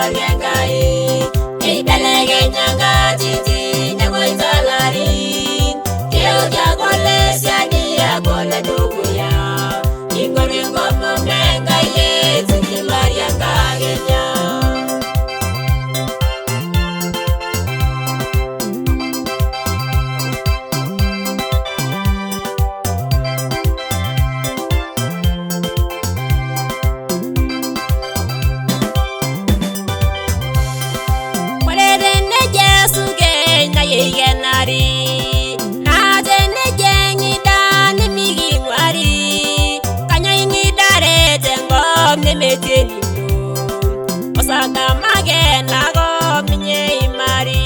mariangai ibelege nyanga titi nyagoi talari keo kya kole siani ya kole duguya ingori ngomo menga ye titi mariangai nya Osaka magena go minye imari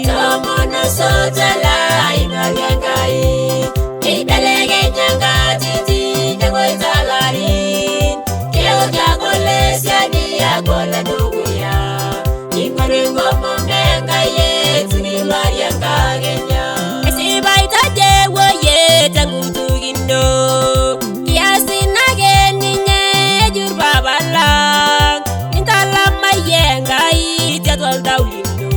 Tomono sotala imariangai ibelege nyanga titi nyagoi talari keo kya kole siani ya kole duguya ingori ngomo menga ye tuni mariangai nya esibaita jewo ye tangutu gindo kiasi nage ninye jurba bala intala mayengai jadwal daulindo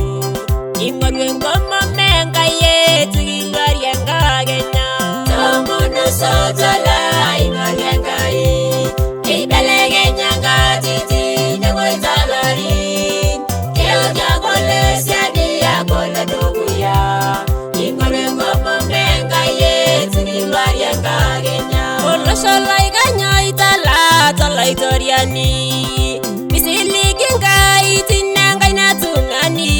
ingorwe ngomo menga ye tuni mariangai nya tomono sotala imariangai ibelege nyanga titi nyagoi talari keo kya kole siani ya kole duguya ingorwe ngomo menga ye tuni mariangai nya olosholai ganya itala talai toriani misiligi ngai tinangai natungani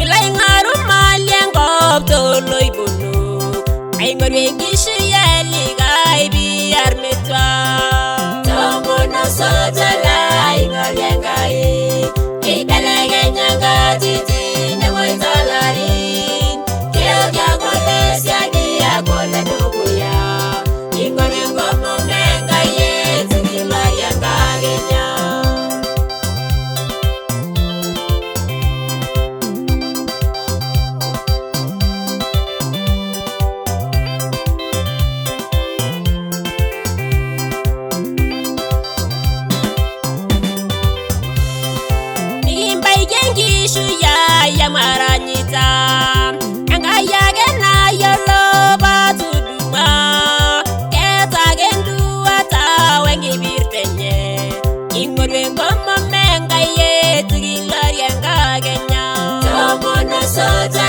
ilai ngaru maliangop toloi bono aingorwe gishu yeli gai biar metwa tomono sotala imariangai ibelege nyanga titi nyagoi talari keo kya kole siani ya kole duguya ingorwe ngomo menga ye tuni mariangai nya ya maranyita anga yage na yolo batuduma keta gendu ata wengi birtenye ingorwe ngomo menga ye tugilari anga genya tomono sota